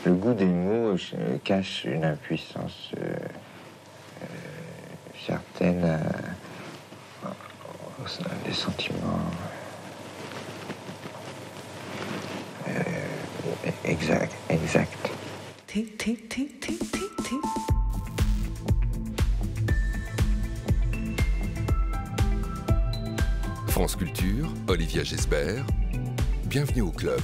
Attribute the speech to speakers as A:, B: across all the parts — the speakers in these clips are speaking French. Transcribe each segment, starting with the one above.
A: Le goût des mots cache une impuissance certaine au sein des sentiments exact.
B: France Culture, Olivia Gesbert, bienvenue au club.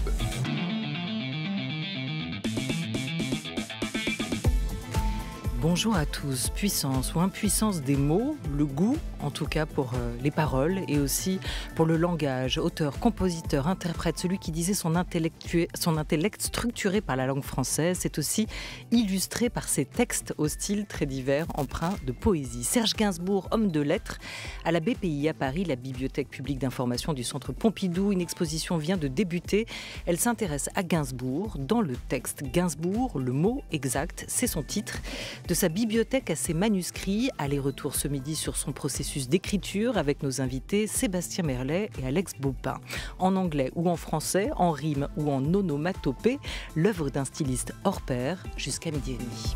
C: Bonjour à tous. Puissance ou impuissance des mots, le goût, en tout cas pour les paroles et aussi pour le langage. Auteur, compositeur, interprète, celui qui disait son intellect structuré par la langue française, c'est aussi illustré par ses textes au style très divers, empreints de poésie. Serge Gainsbourg, homme de lettres, à la BPI à Paris, la Bibliothèque publique d'information du Centre Pompidou, une exposition vient de débuter. Elle s'intéresse à Gainsbourg dans le texte. Gainsbourg, le mot exact, c'est son titre. De sa bibliothèque à ses manuscrits, aller-retour ce midi sur son processus d'écriture avec nos invités Sébastien Merlet et Alex Baupin. En anglais ou en français, en rime ou en onomatopée, l'œuvre d'un styliste hors pair jusqu'à midi et demi.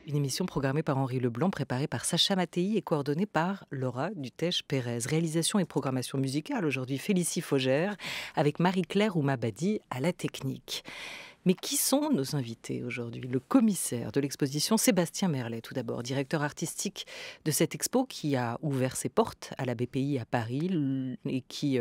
C: Une émission programmée par Henri Leblanc, préparée par Sacha Mattei et coordonnée par Laura Dutèche-Pérez. Réalisation et programmation musicale aujourd'hui Félicie Faugère avec Marie-Claire Oumabadi à la technique. Mais qui sont nos invités aujourd'hui? Le commissaire de l'exposition, Sébastien Merlet, tout d'abord, directeur artistique de cette expo qui a ouvert ses portes à la BPI à Paris et qui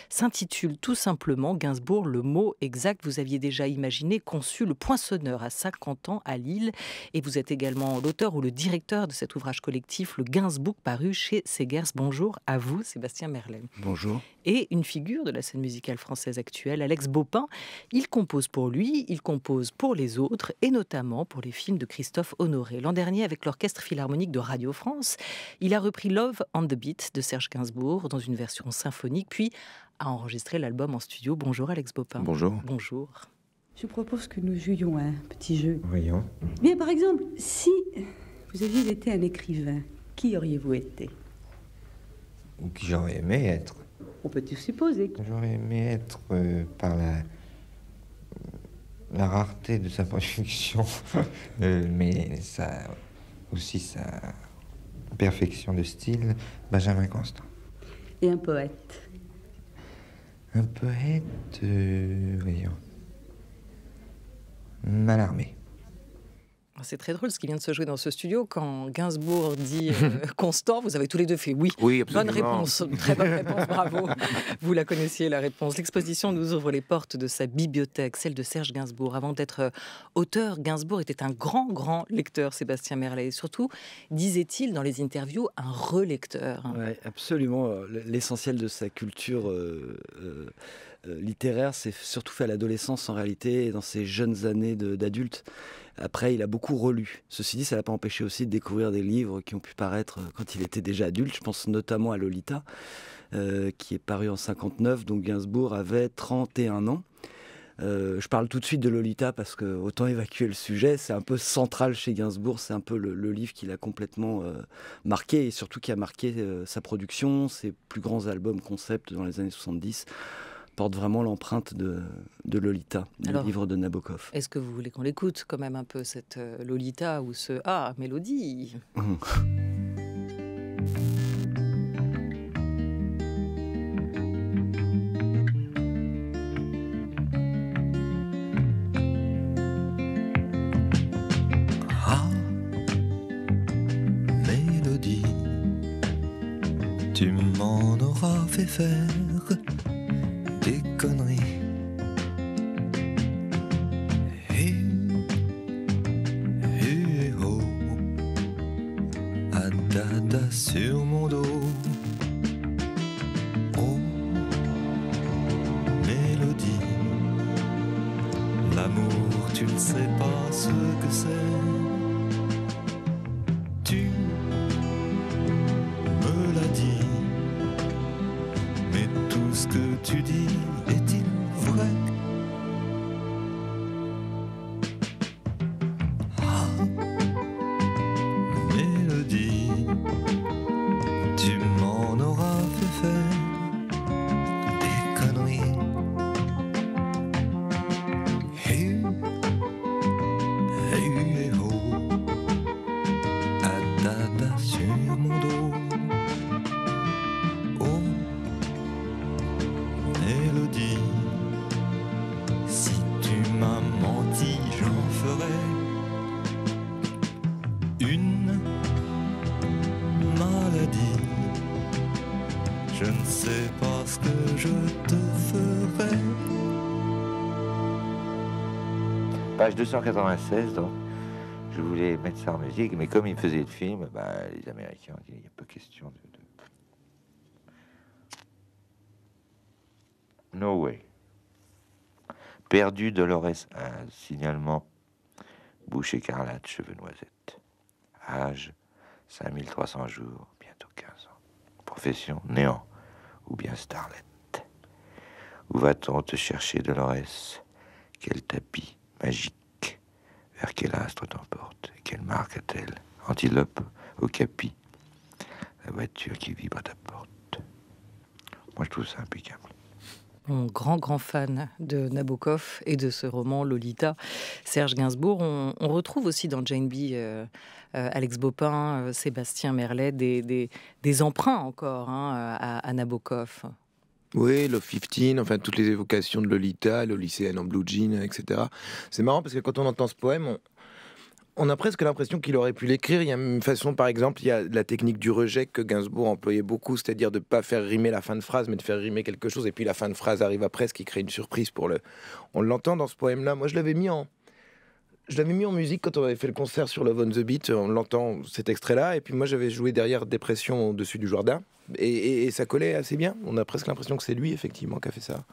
C: s'intitule tout simplement Gainsbourg, le mot exact. Vous aviez déjà imaginé, conçu le Poinçonneur à 50 ans à Lille et vous êtes également l'auteur ou le directeur de cet ouvrage collectif, le Gainsbourg, paru chez Segers. Bonjour à vous, Sébastien Merlet.
D: Bonjour.
C: Et une figure de la scène musicale française actuelle, Alex Baupin. Il compose pour lui, il compose pour les autres et notamment pour les films de Christophe Honoré. L'an dernier, avec l'Orchestre Philharmonique de Radio France, il a repris Love on the Beat de Serge Gainsbourg dans une version symphonique, puis a enregistré l'album en studio. Bonjour Alex Baupin.
A: Bonjour.
C: Bonjour.
E: Je propose que nous jouions à un petit jeu.
A: Voyons.
E: Bien, par exemple, si vous aviez été un écrivain, qui auriez-vous été?
A: Ou qui j'aurais aimé être.
E: On peut tout supposer.
A: J'aurais aimé être par la rareté de sa production, mais ça aussi sa perfection de style, Benjamin Constant.
E: Et un poète?
A: Un poète, voyons, Mallarmé.
C: C'est très drôle ce qui vient de se jouer dans ce studio. Quand Gainsbourg dit Constant, vous avez tous les deux fait oui.
D: Oui, absolument.
C: Bonne réponse, très bonne réponse, bravo. Vous la connaissiez, la réponse. L'exposition nous ouvre les portes de sa bibliothèque, celle de Serge Gainsbourg. Avant d'être auteur, Gainsbourg était un grand lecteur, Sébastien Merlet. Et surtout, disait-il dans les interviews, un relecteur.
D: Ouais, absolument. L'essentiel de sa culture littéraire, c'est surtout fait à l'adolescence en réalité, et dans ses jeunes années d'adulte. Après, il a beaucoup relu. Ceci dit, ça ne l'a pas empêché aussi de découvrir des livres qui ont pu paraître quand il était déjà adulte. Je pense notamment à Lolita, qui est paru en 59, donc Gainsbourg avait 31 ans. Je parle tout de suite de Lolita parce que, autant évacuer le sujet, c'est un peu central chez Gainsbourg, c'est un peu le livre qui l'a complètement marqué et surtout qui a marqué sa production, ses plus grands albums concept dans les années 70. Porte vraiment l'empreinte de Lolita, du livre de Nabokov.
C: Est-ce que vous voulez qu'on l'écoute quand même un peu, cette Lolita ou ce « Ah, mélodie »
F: Ah, mélodie, tu m'en auras fait faire des conneries. Et oh, à dada sur mon dos. Oh, mélodie, l'amour, tu ne sais pas ce que c'est. Tu me l'as dit. Mais tout ce que tu dis est-il vrai? Ah, mélodie, tu m'en auras fait faire des conneries.
A: Page 296, donc. Je voulais mettre ça en musique, mais comme ils faisaient le film, les Américains ont dit, il n'y a pas question de... No way. Perdu Dolores, un signalement. Bouche écarlate, cheveux noisettes. Âge, 5300 jours, bientôt 15 ans. Profession, néant, ou bien starlet. Où va-t-on te chercher, Dolores? Quel tapis magique? Vers quel astre t'emporte? Quelle marque a-t-elle? Antilope, okapi. La voiture qui vibre à ta porte. Moi, je trouve ça impeccable.
C: Mon grand fan de Nabokov et de ce roman Lolita, Serge Gainsbourg. On retrouve aussi dans Jane B, Alex Bopin, Sébastien Merlet, des emprunts encore à Nabokov.
G: Oui, Love 15, enfin toutes les évocations de Lolita, le lycéenne en blue jean, etc. C'est marrant parce que quand on entend ce poème, on a presque l'impression qu'il aurait pu l'écrire. Il y a une façon, par exemple, il y a la technique du rejet que Gainsbourg employait beaucoup, c'est-à-dire de ne pas faire rimer la fin de phrase, mais de faire rimer quelque chose, et puis la fin de phrase arrive après, ce qui crée une surprise pour le... On l'entend dans ce poème-là. Moi, je l'avais mis en musique quand on avait fait le concert sur Love on the Beat. On l'entend, cet extrait-là, et puis moi, j'avais joué derrière Dépression au-dessus du jardin, et ça collait assez bien. On a presque l'impression que c'est lui, effectivement, qui a fait ça.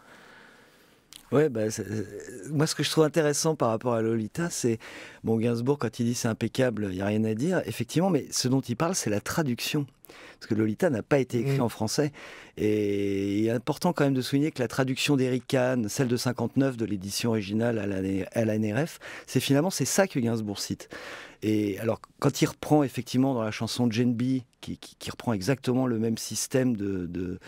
D: Ouais, moi, ce que je trouve intéressant par rapport à Lolita, c'est, Gainsbourg, quand il dit c'est impeccable, il n'y a rien à dire, effectivement, mais ce dont il parle, c'est la traduction. Parce que Lolita n'a pas été écrit en français. Et il est important quand même de souligner que la traduction d'Eric Kahn, celle de 59 de l'édition originale à la NRF, c'est ça que Gainsbourg cite. Et alors, quand il reprend effectivement dans la chanson de Jane B, qui reprend exactement le même système d'avis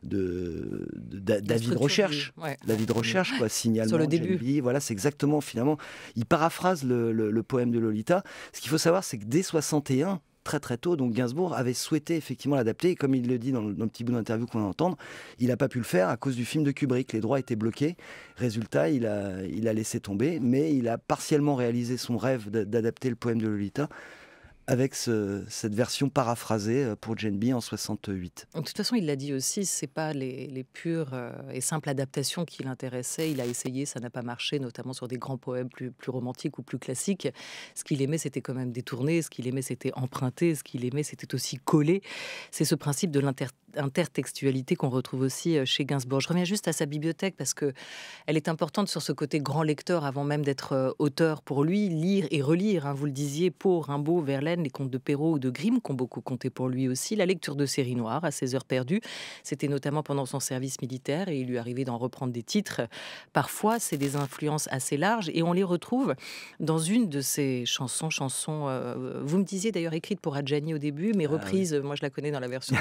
D: de recherche, l'avis de recherche, signalement,
C: sur le début.
D: JB, voilà, c'est exactement, finalement, il paraphrase le poème de Lolita. Ce qu'il faut savoir, c'est que dès 61, très très tôt, donc Gainsbourg avait souhaité effectivement l'adapter, et comme il le dit dans le petit bout d'interview qu'on va entendre, il n'a pas pu le faire à cause du film de Kubrick, les droits étaient bloqués, résultat il a laissé tomber, mais il a partiellement réalisé son rêve d'adapter le poème de Lolita avec cette version paraphrasée pour Jane B en 68.
C: De toute façon, il l'a dit aussi, c'est pas les pures et simples adaptations qui l'intéressaient. Il a essayé, ça n'a pas marché, notamment sur des grands poèmes plus romantiques ou plus classiques. Ce qu'il aimait, c'était quand même détourner. Ce qu'il aimait, c'était emprunter. Ce qu'il aimait, c'était aussi coller. C'est ce principe de l'intertextualité qu'on retrouve aussi chez Gainsbourg. Je reviens juste à sa bibliothèque parce que elle est importante sur ce côté grand lecteur avant même d'être auteur. Pour lui, lire et relire, vous le disiez, Poe, Rimbaud, Verlaine, les contes de Perrault ou de Grimm, qui ont beaucoup compté pour lui aussi. La lecture de séries noires à ses heures perdues, c'était notamment pendant son service militaire et il lui arrivait d'en reprendre des titres. Parfois, c'est des influences assez larges et on les retrouve dans une de ses chansons, vous me disiez d'ailleurs écrite pour Adjani au début, mais reprise, moi je la connais dans la version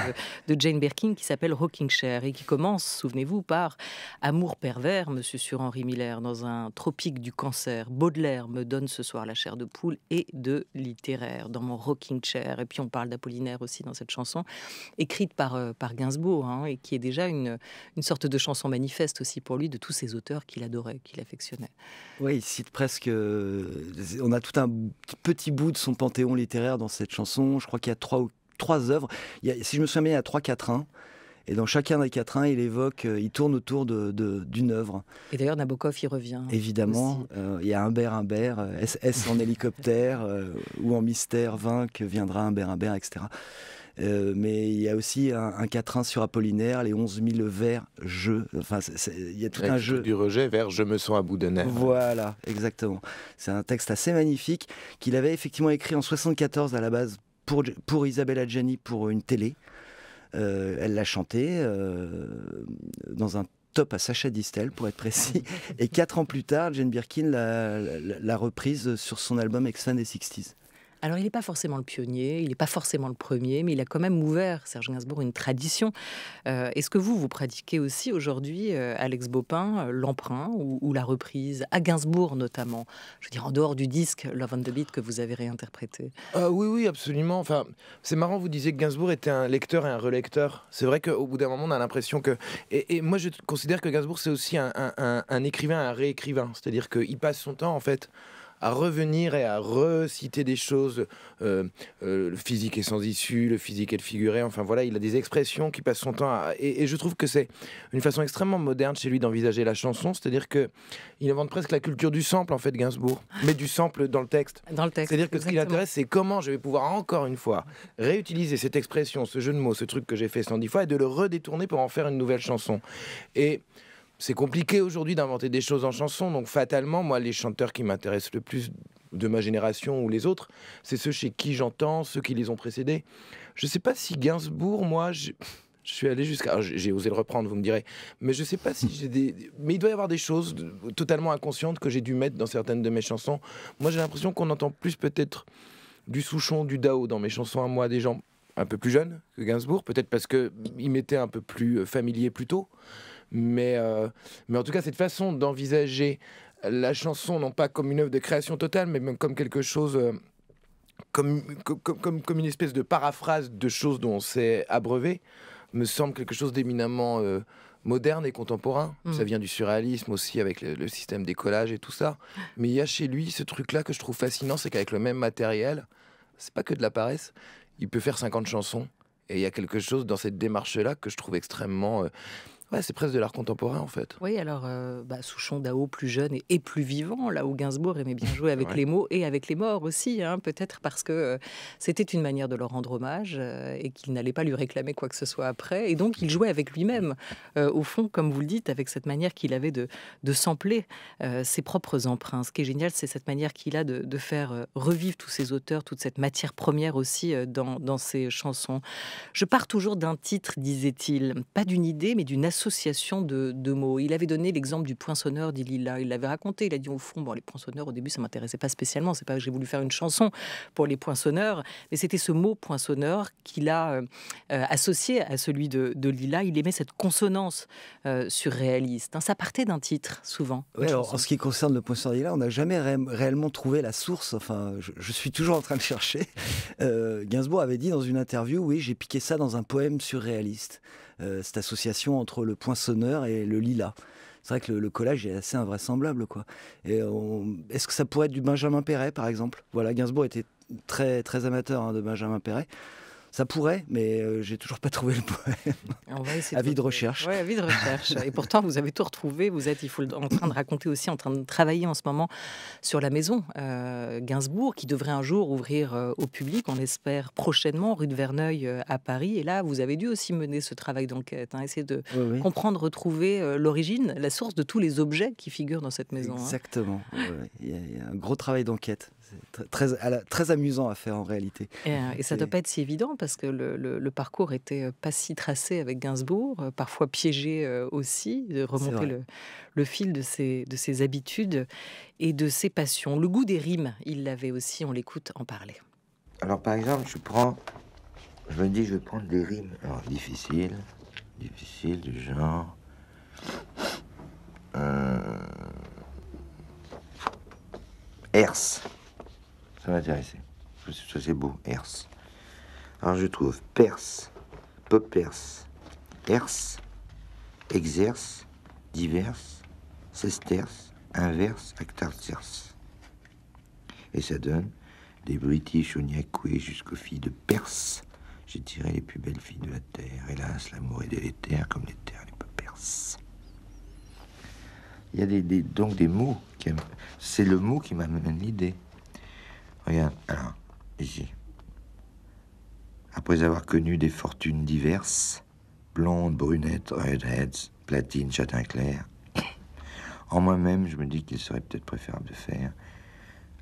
C: de Jane Birkin, qui s'appelle Rocking Chair et qui commence, souvenez-vous, par Amour pervers, monsieur sur Henri Miller, dans un tropique du cancer. Baudelaire me donne ce soir la chair de poule et de littéraire dans mon Rocking Chair. Et puis on parle d'Apollinaire aussi dans cette chanson, écrite par Gainsbourg, et qui est déjà une sorte de chanson manifeste aussi pour lui de tous ces auteurs qu'il adorait, qu'il affectionnait.
D: Oui, il cite presque... on a tout un petit bout de son panthéon littéraire dans cette chanson. Je crois qu'il y a trois œuvres. Si je me souviens bien, il y a 3 quatrains. Et dans chacun des quatrains, il tourne autour d'une œuvre. Et d'ailleurs, Nabokov y revient. Évidemment. Il y a Humbert, est-ce en hélicoptère ou en mystère vain que viendra Humbert, etc. Mais il y a aussi un quatrain sur Apollinaire, les 11 000 vers je. Enfin, il y a tout un jeu.
G: Du rejet vers je me sens à bout de nerfs.
D: Voilà, exactement. C'est un texte assez magnifique qu'il avait effectivement écrit en 74 à la base pour Isabelle Adjani pour une télé. Elle l'a chanté dans un top à Sacha Distel, pour être précis. Et 4 ans plus tard, Jane Birkin l'a reprise sur son album Ex-Fan des 60s. Alors, il n'est pas forcément le pionnier, il n'est pas forcément le premier, mais il a quand même ouvert, Serge Gainsbourg, une tradition. Est-ce que vous pratiquez aussi aujourd'hui, Alex Bopin, l'emprunt ou la reprise, à Gainsbourg notamment? Je veux dire, en dehors du disque Love on the Beat que vous avez réinterprété.
G: Oui, absolument. Enfin, c'est marrant, vous disiez que Gainsbourg était un lecteur et un relecteur. C'est vrai qu'au bout d'un moment, on a l'impression que... Et moi, je considère que Gainsbourg, c'est aussi un écrivain, un réécrivain. C'est-à-dire qu'il passe son temps, en fait, à revenir et à reciter des choses. Le physique est sans issue, le physique est le figuré. Enfin voilà, il a des expressions qui passent son temps et je trouve que c'est une façon extrêmement moderne chez lui d'envisager la chanson. C'est-à-dire qu'il invente presque la culture du sample, en fait, Gainsbourg. Mais du sample dans le texte.
C: Dans le texte.
G: C'est-à-dire que ce qui
C: exactement.
G: l'intéresse, c'est comment je vais pouvoir encore une fois réutiliser cette expression, ce jeu de mots, ce truc que j'ai fait 110 fois et de le redétourner pour en faire une nouvelle chanson. Et c'est compliqué aujourd'hui d'inventer des choses en chanson, donc fatalement, moi, les chanteurs qui m'intéressent le plus de ma génération ou les autres, c'est ceux chez qui j'entends, ceux qui les ont précédés. Je ne sais pas si Gainsbourg, moi, je suis allé jusqu'à... alors, j'ai osé le reprendre, vous me direz. Mais je ne sais pas si j'ai des... Mais il doit y avoir des choses totalement inconscientes que j'ai dû mettre dans certaines de mes chansons. Moi, j'ai l'impression qu'on entend plus peut-être du Souchon, du Dao dans mes chansons à moi, des gens un peu plus jeunes que Gainsbourg, peut-être parce qu'il m'était un peu plus familier plus tôt. Mais en tout cas, cette façon d'envisager la chanson, non pas comme une œuvre de création totale, mais même comme quelque chose, comme une espèce de paraphrase de choses dont on s'est abreuvé, me semble quelque chose d'éminemment moderne et contemporain. Ça vient du surréalisme aussi, avec le système des collages et tout ça. Mais il y a chez lui ce truc-là que je trouve fascinant, c'est qu'avec le même matériel, c'est pas que de la paresse, il peut faire 50 chansons. Et il y a quelque chose dans cette démarche-là que je trouve extrêmement... ouais, c'est presque de l'art contemporain, en fait.
C: Oui, alors Souchon, Dao, plus jeune et plus vivant, là où Gainsbourg aimait bien jouer avec les mots et avec les morts aussi, hein, peut-être parce que c'était une manière de leur rendre hommage et qu'il n'allait pas lui réclamer quoi que ce soit après. Et donc, il jouait avec lui-même, au fond, comme vous le dites, avec cette manière qu'il avait de sampler ses propres emprunts. Ce qui est génial, c'est cette manière qu'il a de faire revivre tous ces auteurs, toute cette matière première aussi dans ses chansons. Je pars toujours d'un titre, disait-il, pas d'une idée, mais d'une association de mots. Il avait donné l'exemple du poinçonneur d'Ilila. Il l'avait raconté. Il a dit au fond, bon, les poinçonneurs, au début, ça m'intéressait pas spécialement. C'est pas que j'ai voulu faire une chanson pour les poinçonneurs, mais c'était ce mot poinçonneur qu'il a associé à celui de Lila. Il aimait cette consonance surréaliste. Hein, ça partait d'un titre, souvent.
D: Ouais, alors, en ce qui concerne le poinçonneur d'Ilila, on n'a jamais réellement trouvé la source. Enfin, je suis toujours en train de chercher. Gainsbourg avait dit dans une interview, oui, j'ai piqué ça dans un poème surréaliste. Cette association entre le poinçonneur et le lilas. C'est vrai que le collage est assez invraisemblable, quoi. Et est-ce que ça pourrait être du Benjamin Perret, par exemple ? Voilà, Gainsbourg était très, très amateur de Benjamin Perret. Ça pourrait, mais j'ai toujours pas trouvé le poème.
C: On va essayer
D: avis de recherche.
C: Oui, avis de recherche. Et pourtant, vous avez tout retrouvé. Vous êtes, en train de raconter aussi, en train de travailler en ce moment sur la maison Gainsbourg, qui devrait un jour ouvrir au public, on l'espère prochainement, rue de Verneuil à Paris. Et là, vous avez dû aussi mener ce travail d'enquête, hein, essayer de comprendre, retrouver l'origine, la source de tous les objets qui figurent dans cette maison.
D: Exactement. Hein. Il y a un gros travail d'enquête. C'est très amusant à faire en réalité.
C: Et ça ne doit pas être si évident parce que le parcours était pas si tracé avec Gainsbourg, parfois piégé aussi, de remonter le fil de ses habitudes et de ses passions. Le goût des rimes, il l'avait aussi, on l'écoute en parler.
A: Alors par exemple, je me dis je vais prendre des rimes alors, difficiles du genre... Herse. Ça m'intéressait. Ça c'est beau, herse. Alors je trouve perse, pop-perse, herse, exerce, diverse, sesterce, inverse, actarcerce. Et ça donne des British au Niakoué jusqu'aux filles de Perse. J'ai tiré les plus belles filles de la terre. Hélas, l'amour est délétère comme les terres les pop-perses. Il y a donc des mots. C'est le mot qui m'amène l'idée. Regarde, alors, ici. Après avoir connu des fortunes diverses, blondes, brunettes, redheads, platines, châtain clair, en moi-même, je me dis qu'il serait peut-être préférable de faire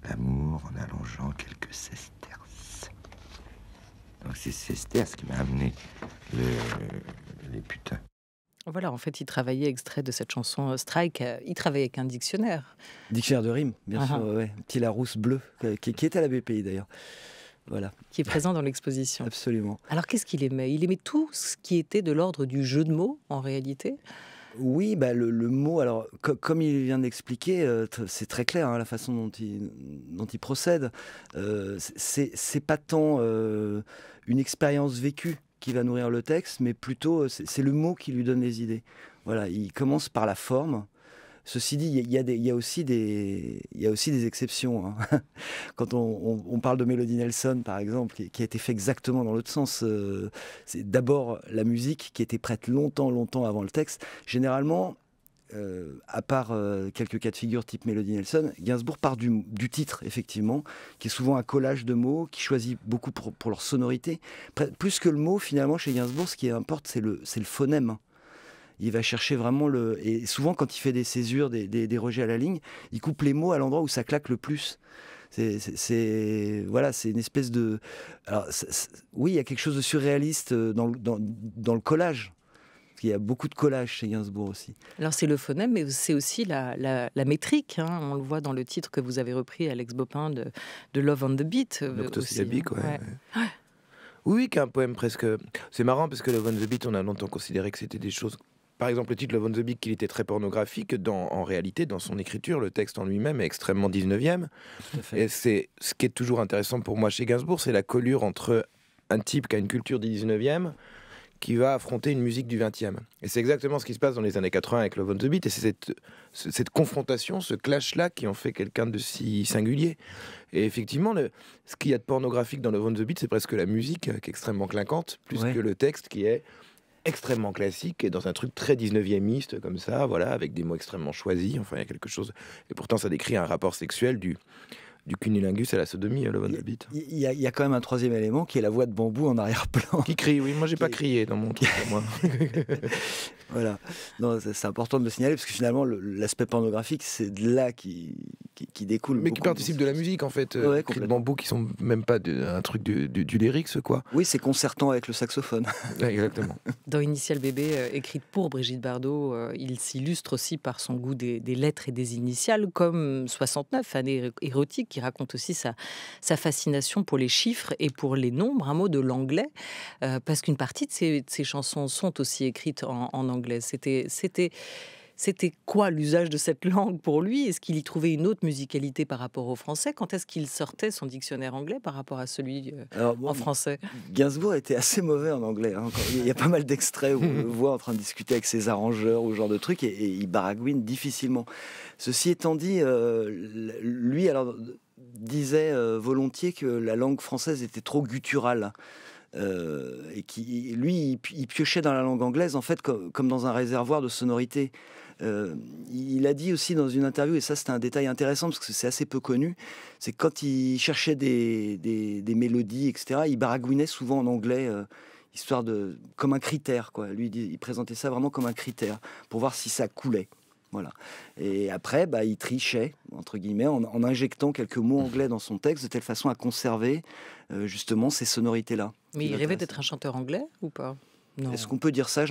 A: l'amour en allongeant quelques sesterces. Donc c'est sesterces qui m'a amené les putains.
C: Voilà, en fait, il travaillait, extrait de cette chanson Strike, il travaillait avec un dictionnaire.
D: Dictionnaire de rimes, bien sûr, ouais. Petit Larousse bleu, qui est à la BPI d'ailleurs. Voilà.
C: Qui est présent dans l'exposition.
D: Absolument.
C: Alors, qu'est-ce qu'il aimait ? Il aimait tout ce qui était de l'ordre du jeu de mots, en réalité ?
D: Oui, bah le mot, alors, comme il vient d'expliquer, c'est très clair, hein, la façon dont il procède. C'est pas tant une expérience vécue qui va nourrir le texte, mais plutôt c'est le mot qui lui donne les idées. Voilà, il commence par la forme, Ceci dit, il y a aussi des exceptions. Hein. Quand on parle de Melody Nelson, par exemple, qui a été fait exactement dans l'autre sens, c'est d'abord la musique qui était prête longtemps avant le texte. Généralement, à part quelques cas de figure type Melody Nelson, Gainsbourg part du titre, effectivement, qui est souvent un collage de mots, qui choisit beaucoup pour leur sonorité. Plus que le mot, finalement, chez Gainsbourg, ce qui importe, c'est le phonème. Il va chercher vraiment et souvent, quand il fait des césures, des rejets à la ligne, il coupe les mots à l'endroit où ça claque le plus. C'est une espèce de... Alors, oui, il y a quelque chose de surréaliste dans le collage. Il y a beaucoup de collages chez Gainsbourg aussi.
C: Alors c'est le phonème, mais c'est aussi la métrique. Hein. On le voit dans le titre que vous avez repris, Alex Bopin, de Love on the Beat.
G: L'octosyllabique, ouais. Oui, qui est un poème presque... C'est marrant parce que Love on the Beat, on a longtemps considéré que c'était des choses... Par exemple, le titre Love on the Beat, qu'il était très pornographique, en réalité, dans son écriture, le texte en lui-même est extrêmement 19e. Et c'est ce qui est toujours intéressant pour moi chez Gainsbourg, c'est la collure entre un type qui a une culture du 19e qui va affronter une musique du 20e. Et c'est exactement ce qui se passe dans les années 80 avec Love on the Beat, et c'est cette confrontation, ce clash-là qui en fait quelqu'un de si singulier. Et effectivement, ce qu'il y a de pornographique dans Love on the Beat, c'est presque la musique qui est extrêmement clinquante, plus que le texte qui est extrêmement classique et dans un truc très 19e-iste comme ça, voilà, avec des mots extrêmement choisis. Enfin, il y a quelque chose... Et pourtant, ça décrit un rapport sexuel du cunnilingus à la sodomie, Love on the Beat.
D: Il y a quand même un troisième élément qui est la voix de Bambou en arrière-plan.
G: Qui crie, oui. Moi, j'ai pas crié dans mon truc, moi.
D: Voilà. Non, c'est important de le signaler parce que finalement, l'aspect pornographique, c'est de là qui découle.
G: Mais qui participe de la musique, en fait.
D: Ouais,
G: cris de Bambou qui sont même pas un truc du lyrics, quoi.
D: Oui, c'est concertant avec le saxophone.
G: Ouais, exactement.
C: Dans Initial Bébé, écrite pour Brigitte Bardot, il s'illustre aussi par son goût des lettres et des initiales, comme 69, année érotique, qui raconte aussi sa fascination pour les chiffres et pour les nombres, un mot de l'anglais, parce qu'une partie de ses chansons sont aussi écrites en anglais. C'était quoi l'usage de cette langue pour lui? Est-ce qu'il y trouvait une autre musicalité par rapport au français? Quand est-ce qu'il sortait son dictionnaire anglais par rapport à celui en français?
D: Gainsbourg était assez mauvais en anglais. Hein. Il y a pas mal d'extraits où on le voit en train de discuter avec ses arrangeurs ou ce genre de trucs et il baragouine difficilement. Ceci étant dit, lui disait volontiers que la langue française était trop gutturale. Et lui, il piochait dans la langue anglaise en fait comme dans un réservoir de sonorité. Il a dit aussi dans une interview, et ça c'était un détail intéressant parce que c'est assez peu connu, c'est que quand il cherchait des mélodies, etc., il baragouinait souvent en anglais, histoire comme un critère, quoi. Lui, il présentait ça vraiment comme un critère pour voir si ça coulait. Voilà. Et après, il trichait, entre guillemets, en injectant quelques mots anglais dans son texte de telle façon à conserver justement ces sonorités-là.
C: Mais il rêvait d'être un chanteur anglais ou pas? Non.
D: Est-ce qu'on peut dire ça?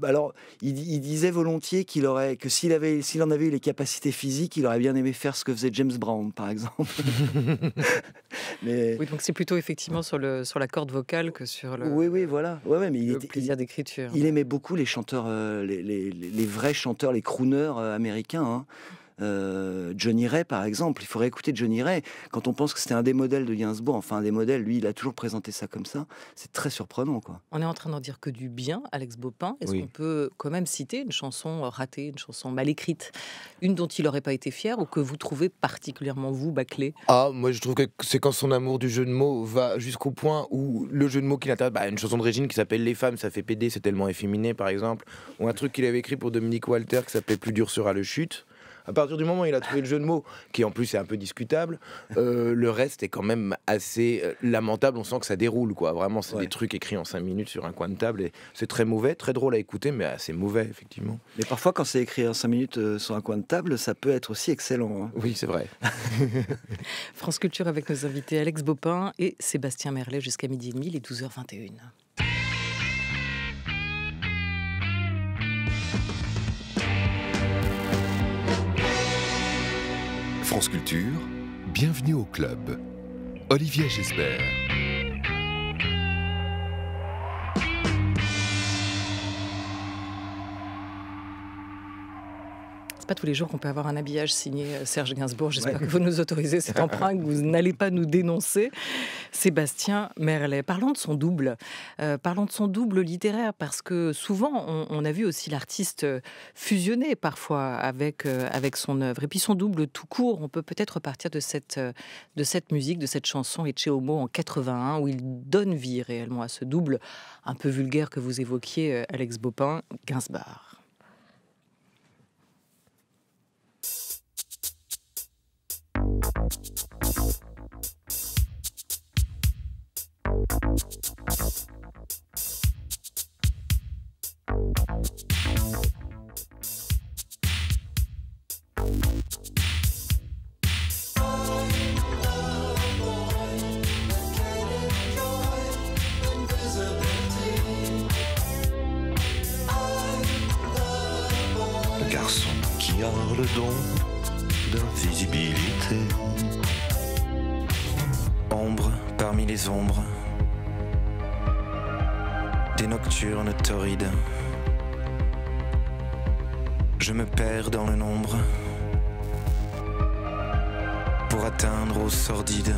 D: Alors, il disait volontiers que s'il en avait eu les capacités physiques, il aurait bien aimé faire ce que faisait James Brown, par exemple.
C: Oui, donc c'est plutôt effectivement sur la corde vocale que sur le.
D: Oui, voilà. Ouais, mais
C: le plaisir d'écriture.
D: Il aimait beaucoup les chanteurs, les vrais chanteurs, les crooners américains. Hein. Johnny Ray par exemple, il faudrait écouter Johnny Ray quand on pense que c'était un des modèles de Gainsbourg, enfin un des modèles, lui il a toujours présenté ça comme ça, c'est très surprenant quoi.
C: On est en train d'en dire que du bien, Alex Bopin. Est-ce qu'on peut quand même citer une chanson ratée, une chanson mal écrite, une dont il n'aurait pas été fier ou que vous trouvez particulièrement vous bâclé?
G: Moi je trouve que c'est quand son amour du jeu de mots va jusqu'au point où le jeu de mots qui l'intéresse, une chanson de Régine qui s'appelle Les femmes ça fait péder, c'est tellement efféminé par exemple, ou un truc qu'il avait écrit pour Dominique Walter qui s'appelait Plus dur sera le chute. À partir du moment où il a trouvé le jeu de mots, qui en plus est un peu discutable, le reste est quand même assez lamentable. On sent que ça déroule, quoi. Vraiment, c'est des trucs écrits en 5 minutes sur un coin de table. Et c'est très mauvais, très drôle à écouter, mais assez mauvais, effectivement.
D: Mais parfois, quand c'est écrit en 5 minutes sur un coin de table, ça peut être aussi excellent. Hein.
G: Oui, c'est vrai.
C: France Culture avec nos invités Alex Bopin et Sébastien Merlet jusqu'à 12h30, les 12h21.
B: France Culture, bienvenue au club. Olivier Gesbert.
C: pas tous les jours qu'on peut avoir un habillage signé Serge Gainsbourg. J'espère que vous nous autorisez cet emprunt, que vous n'allez pas nous dénoncer. Sébastien Merlet. Parlons de son double. Parlons de son double littéraire, parce que souvent, on a vu aussi l'artiste fusionner parfois avec son œuvre. Et puis son double tout court, on peut peut-être repartir de cette musique, de cette chanson Ecce Homo en 81, où il donne vie réellement à ce double un peu vulgaire que vous évoquiez, Alex Baupin, Gainsbar.
F: Le garçon qui a le don d'invisibilité.
H: Ombre parmi les ombres, des nocturnes torrides. Je me perds dans le nombre pour atteindre aux sordides.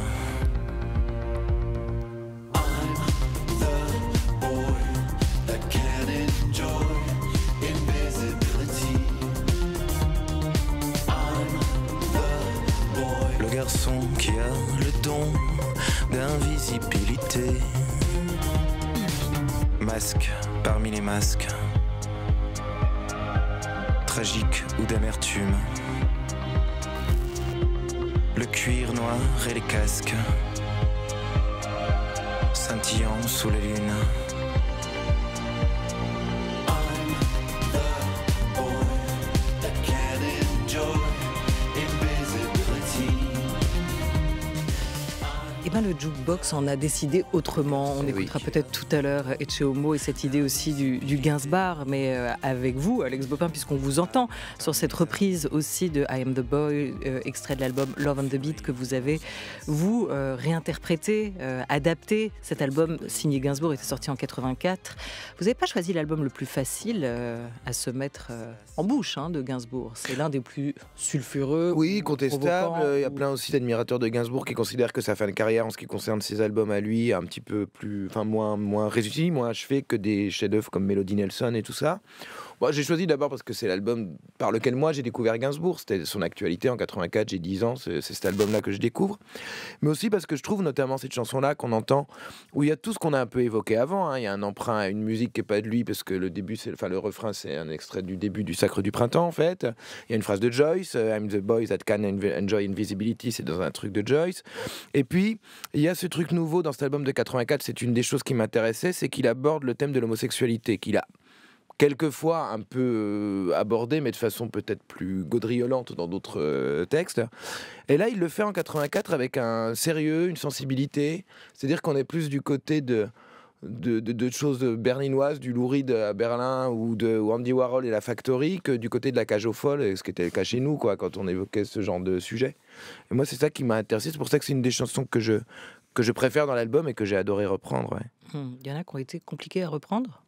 H: Le garçon qui a le don d'invisibilité. Masque parmi les masques, tragique ou d'amertume. Le cuir noir et les casques, scintillant sous la lune.
C: Le jukebox en a décidé autrement. On écoutera peut-être tout à l'heure Ecce Homo et cette idée aussi du Gainsbar, mais avec vous, Alex Baupin, puisqu'on vous entend sur cette reprise aussi de I Am The Boy, extrait de l'album Love on the Beat que vous avez, vous, réinterprété, adapté. Cet album signé Gainsbourg était sorti en 84. Vous n'avez pas choisi l'album le plus facile à se mettre en bouche de Gainsbourg. C'est l'un des plus sulfureux.
G: Oui, contestable. Il y a plein aussi d'admirateurs de Gainsbourg qui considèrent que sa fin de carrière en ce qui concerne ses albums à lui, un petit peu plus, moins réussi, moins achevé que des chefs-d'œuvre comme Melody Nelson et tout ça. Moi, j'ai choisi d'abord parce que c'est l'album par lequel moi j'ai découvert Gainsbourg. C'était son actualité en 84, j'ai 10 ans, c'est cet album-là que je découvre. Mais aussi parce que je trouve notamment cette chanson-là qu'on entend, où il y a tout ce qu'on a un peu évoqué avant. Il y a un emprunt à une musique qui n'est pas de lui, parce que le refrain, c'est un extrait du début du Sacre du Printemps, en fait. Il y a une phrase de Joyce, I'm the boy that can enjoy invisibility, c'est dans un truc de Joyce. Et puis, il y a ce truc nouveau dans cet album de 84, c'est une des choses qui m'intéressait, c'est qu'il aborde le thème de l'homosexualité, qu'il a quelquefois un peu abordé, mais de façon peut-être plus gaudriolante dans d'autres textes. Et là, il le fait en 84 avec un sérieux, une sensibilité. C'est-à-dire qu'on est plus du côté de choses berlinoises, du Lou Reed à Berlin ou Andy Warhol et la Factory, que du côté de la cage aux folles, ce qui était le cas chez nous, quand on évoquait ce genre de sujet. Et moi, c'est ça qui m'a intéressé. C'est pour ça que c'est une des chansons que je préfère dans l'album et que j'ai adoré reprendre. Ouais.
C: Il y en a qui ont été compliqués à reprendre ?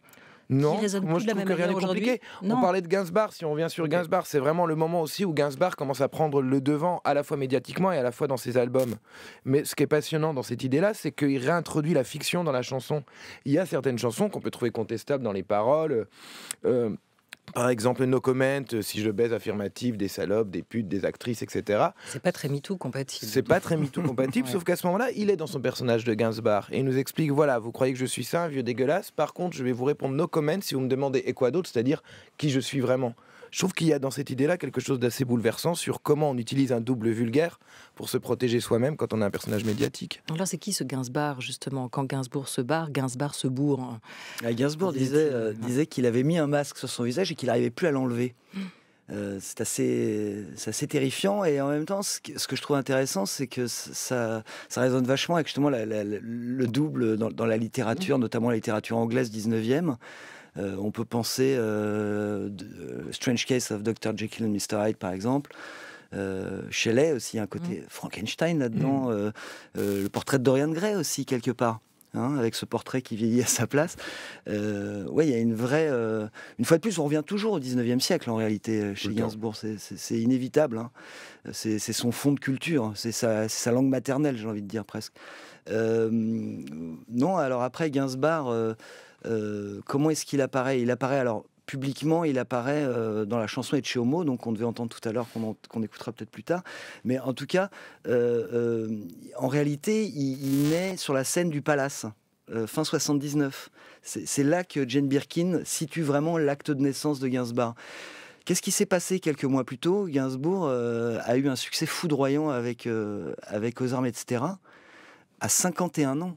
G: Non, moi je trouve que rien n'est compliqué. On parlait de Gainsbar, si on revient sur Gainsbar, c'est vraiment le moment aussi où Gainsbar commence à prendre le devant, à la fois médiatiquement et à la fois dans ses albums. Mais ce qui est passionnant dans cette idée-là, c'est qu'il réintroduit la fiction dans la chanson. Il y a certaines chansons qu'on peut trouver contestables dans les paroles. Par exemple, No Comment, si je baise affirmative, des salopes, des putes, des actrices, etc.
C: C'est pas très MeToo compatible.
G: C'est pas très MeToo compatible, sauf qu'à ce moment-là, il est dans son personnage de Gainsbar. Et il nous explique, voilà, vous croyez que je suis ça, un vieux dégueulasse. Par contre, je vais vous répondre No Comment si vous me demandez et quoi d'autre, c'est-à-dire qui je suis vraiment. Je trouve qu'il y a dans cette idée-là quelque chose d'assez bouleversant sur comment on utilise un double vulgaire pour se protéger soi-même quand on a un personnage médiatique.
C: Alors c'est qui ce Gainsbar, justement ? Quand Gainsbourg se barre, Gainsbar se bourre.
D: Gainsbourg disait qu'il avait mis un masque sur son visage et qu'il n'arrivait plus à l'enlever. C'est assez terrifiant, et en même temps ce que je trouve intéressant, c'est que ça résonne vachement avec justement le double dans la littérature, notamment la littérature anglaise 19e. On peut penser Strange Case of Dr. Jekyll and Mr. Hyde, par exemple. Shelley aussi, un côté Frankenstein là-dedans. Le portrait de Dorian Gray aussi, quelque part. hein, avec ce portrait qui vieillit à sa place. Ouais, il y a une vraie... une fois de plus, on revient toujours au 19e siècle, en réalité, chez Gainsbourg. C'est inévitable. Hein. C'est son fond de culture, c'est sa langue maternelle, j'ai envie de dire presque. Non, alors après, Gainsbourg, comment est-ce qu'il apparaît? Il apparaît, alors, publiquement, il apparaît dans la chanson Ecce Homo, donc on devait entendre tout à l'heure, qu'on écoutera peut-être plus tard. Mais en tout cas, en réalité, il naît sur la scène du Palace, fin 79. C'est là que Jane Birkin situe vraiment l'acte de naissance de Gainsbourg. Qu'est-ce qui s'est passé quelques mois plus tôt? Gainsbourg a eu un succès foudroyant avec Aux armes, etc. À 51 ans.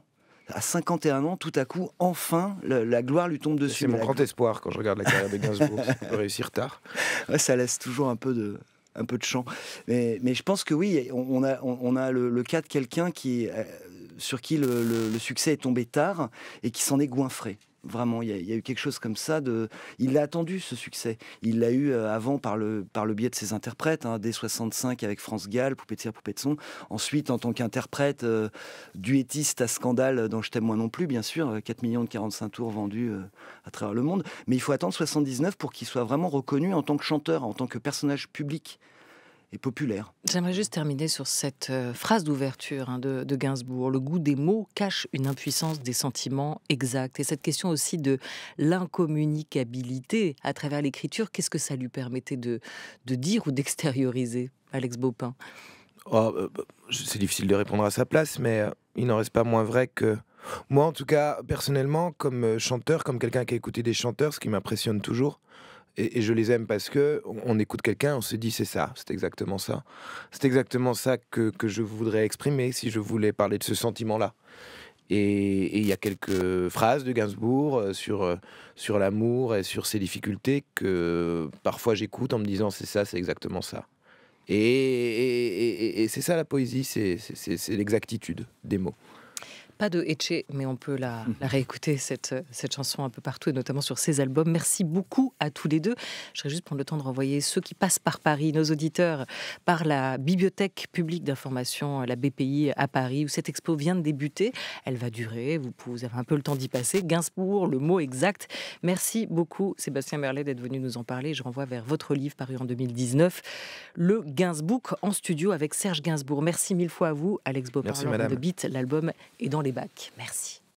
D: À 51 ans, tout à coup, enfin, la gloire lui tombe dessus.
G: C'est mon grand espoir quand je regarde la carrière de Gainsbourg. On peut réussir tard.
D: Ouais, ça laisse toujours un peu de champ. Mais je pense que oui, on a le cas de quelqu'un sur qui le succès est tombé tard et qui s'en est goinfré. Vraiment, il y a eu quelque chose comme ça. Il l'a attendu, ce succès. Il l'a eu avant par le biais de ses interprètes, hein, dès 65 avec France Gall, Poupée de cire, Poupée de son. Ensuite, en tant qu'interprète, duettiste à scandale dans Je t'aime moi non plus, bien sûr, 4 millions de 45 tours vendus à travers le monde. Mais il faut attendre 79 pour qu'il soit vraiment reconnu en tant que chanteur, en tant que personnage public et populaire.
C: J'aimerais juste terminer sur cette phrase d'ouverture, hein, de Gainsbourg. Le goût des mots cache une impuissance des sentiments exacts. Et cette question aussi de l'incommunicabilité à travers l'écriture, qu'est-ce que ça lui permettait de dire ou d'extérioriser, Alex Baupin?
G: C'est difficile de répondre à sa place, mais il n'en reste pas moins vrai que... Moi, en tout cas, personnellement, comme chanteur, comme quelqu'un qui a écouté des chanteurs, ce qui m'impressionne toujours, et je les aime parce que on écoute quelqu'un, on se dit c'est ça, c'est exactement ça. C'est exactement ça que je voudrais exprimer si je voulais parler de ce sentiment-là. Et il y a quelques phrases de Gainsbourg sur l'amour et sur ses difficultés que parfois j'écoute en me disant c'est ça, c'est exactement ça. Et c'est ça la poésie, c'est l'exactitude des mots.
C: Pas de Ecce, mais on peut la réécouter, cette chanson un peu partout, et notamment sur ses albums. Merci beaucoup à tous les deux. Je voudrais juste prendre le temps de renvoyer ceux qui passent par Paris, nos auditeurs, par la Bibliothèque publique d'information, la BPI à Paris, où cette expo vient de débuter. Elle va durer, vous avez un peu le temps d'y passer. Gainsbourg, le mot exact. Merci beaucoup, Sébastien Merlet, d'être venu nous en parler. Je renvoie vers votre livre paru en 2019, Le Gainsbook, en studio avec Serge Gainsbourg. Merci mille fois à vous, Alex Baupin.
G: Merci, madame.
C: The Beat, l'album est dans les bacs. Merci.